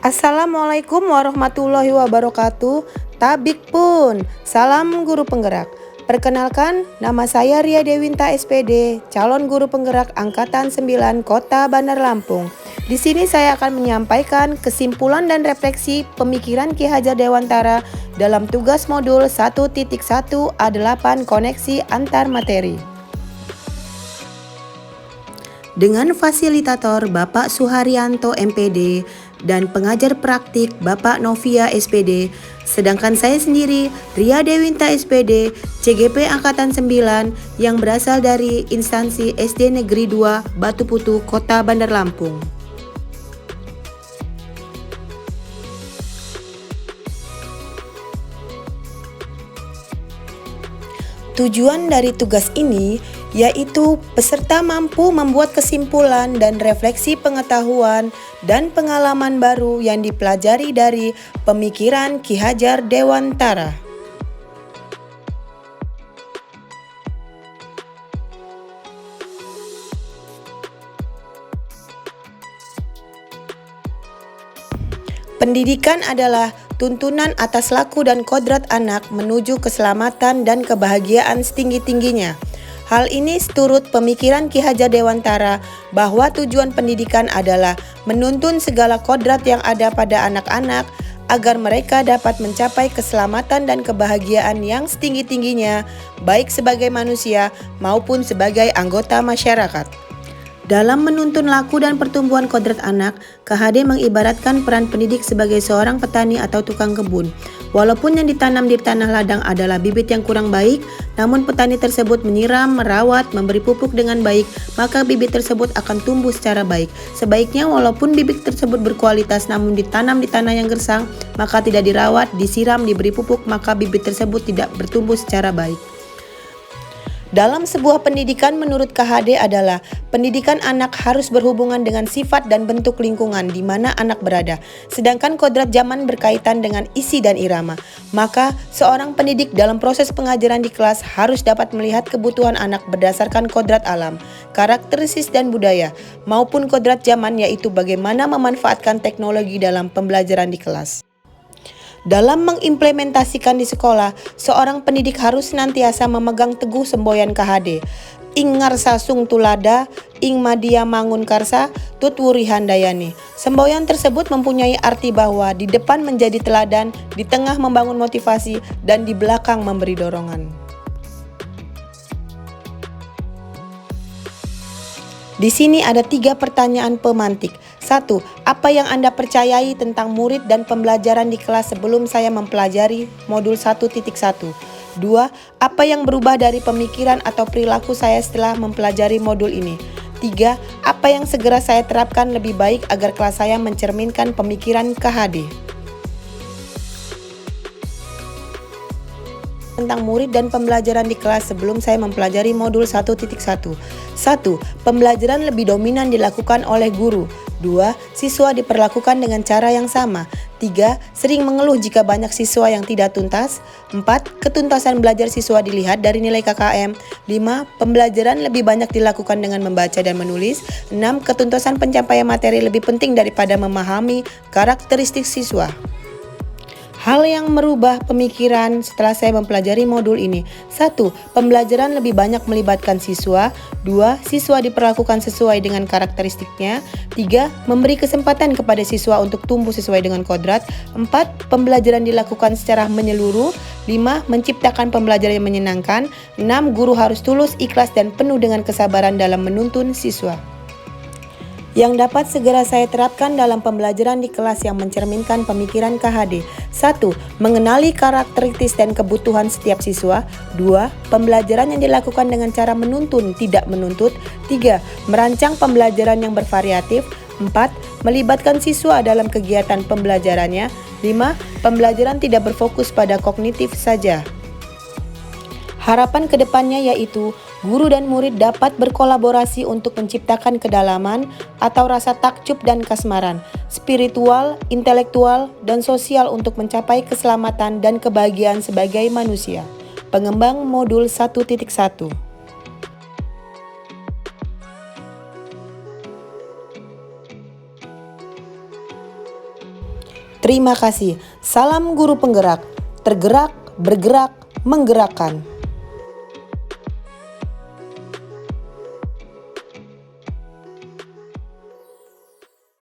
Assalamualaikum warahmatullahi wabarakatuh. Tabik pun, salam guru penggerak. Perkenalkan, nama saya Ria Dewinta SPD, calon guru penggerak Angkatan 9 Kota Bandar Lampung. Di sini saya akan menyampaikan kesimpulan dan refleksi pemikiran Ki Hajar Dewantara dalam tugas modul 1.1 A8 koneksi antar materi. Dengan fasilitator Bapak Suharyanto MPD dan pengajar praktik Bapak Novia SPD, sedangkan saya sendiri Ria Dewinta SPD, CGP Angkatan 9 yang berasal dari instansi SD Negeri 2 Batu Putu, Kota Bandar Lampung. Tujuan dari tugas ini yaitu peserta mampu membuat kesimpulan dan refleksi pengetahuan dan pengalaman baru yang dipelajari dari pemikiran Ki Hajar Dewantara. Pendidikan adalah tuntunan atas laku dan kodrat anak menuju keselamatan dan kebahagiaan setinggi-tingginya. Hal ini seturut pemikiran Ki Hajar Dewantara bahwa tujuan pendidikan adalah menuntun segala kodrat yang ada pada anak-anak agar mereka dapat mencapai keselamatan dan kebahagiaan yang setinggi-tingginya, baik sebagai manusia maupun sebagai anggota masyarakat. Dalam menuntun laku dan pertumbuhan kodrat anak, KHD mengibaratkan peran pendidik sebagai seorang petani atau tukang kebun. Walaupun yang ditanam di tanah ladang adalah bibit yang kurang baik, namun petani tersebut menyiram, merawat, memberi pupuk dengan baik, maka bibit tersebut akan tumbuh secara baik. Sebaiknya walaupun bibit tersebut berkualitas namun ditanam di tanah yang gersang, maka tidak dirawat, disiram, diberi pupuk, maka bibit tersebut tidak bertumbuh secara baik. Dalam sebuah pendidikan menurut KHD adalah pendidikan anak harus berhubungan dengan sifat dan bentuk lingkungan di mana anak berada. Sedangkan kodrat zaman berkaitan dengan isi dan irama. Maka seorang pendidik dalam proses pengajaran di kelas harus dapat melihat kebutuhan anak berdasarkan kodrat alam, karakteristik dan budaya, maupun kodrat zaman yaitu bagaimana memanfaatkan teknologi dalam pembelajaran di kelas. Dalam mengimplementasikan di sekolah, seorang pendidik harus senantiasa memegang teguh semboyan KHD. Ing ngarsa sung tulada, ing madia mangun karsa, tut wuri handayani. Semboyan tersebut mempunyai arti bahwa di depan menjadi teladan, di tengah membangun motivasi, dan di belakang memberi dorongan. Di sini ada 3 pertanyaan pemantik. 1. Apa yang Anda percayai tentang murid dan pembelajaran di kelas sebelum saya mempelajari modul 1.1? 2. Apa yang berubah dari pemikiran atau perilaku saya setelah mempelajari modul ini? 3. Apa yang segera saya terapkan lebih baik agar kelas saya mencerminkan pemikiran KHD? Tentang murid dan pembelajaran di kelas sebelum saya mempelajari modul 1.1. 1. Pembelajaran lebih dominan dilakukan oleh guru. 2. Siswa diperlakukan dengan cara yang sama. 3. Sering mengeluh jika banyak siswa yang tidak tuntas. 4. Ketuntasan belajar siswa dilihat dari nilai KKM. 5. Pembelajaran lebih banyak dilakukan dengan membaca dan menulis. 6. Ketuntasan pencapaian materi lebih penting daripada memahami karakteristik siswa. Hal yang merubah pemikiran setelah saya mempelajari modul ini. 1. Pembelajaran lebih banyak melibatkan siswa. 2. Siswa diperlakukan sesuai dengan karakteristiknya. 3. Memberi kesempatan kepada siswa untuk tumbuh sesuai dengan kodrat. 4. Pembelajaran dilakukan secara menyeluruh. 5. Menciptakan pembelajaran yang menyenangkan. 6. Guru harus tulus, ikhlas, dan penuh dengan kesabaran dalam menuntun siswa. Yang dapat segera saya terapkan dalam pembelajaran di kelas yang mencerminkan pemikiran KHD. 1. Mengenali karakteristik dan kebutuhan setiap siswa. 2. Pembelajaran yang dilakukan dengan cara menuntun, tidak menuntut. 3. Merancang pembelajaran yang bervariatif. 4. Melibatkan siswa dalam kegiatan pembelajarannya. 5. Pembelajaran tidak berfokus pada kognitif saja. Harapan kedepannya yaitu guru dan murid dapat berkolaborasi untuk menciptakan kedalaman atau rasa takjub dan kasmaran, spiritual, intelektual, dan sosial untuk mencapai keselamatan dan kebahagiaan sebagai manusia. Pengembang modul 1.1. Terima kasih. Salam guru penggerak, tergerak, bergerak, menggerakkan.